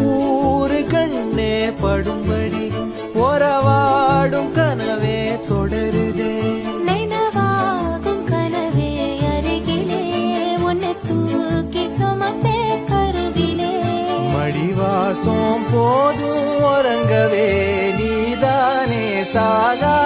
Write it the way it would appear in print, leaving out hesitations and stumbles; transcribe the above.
ஊரு கண்ணே படும்படி உறவாடும் கனவே தொடருதே நினைவாகும் கனவே அருகிலே உன்னை தூக்கி சுமப்பே கருவிலே மடிவாசம் போதும் உறங்கவே நீதானே சாகா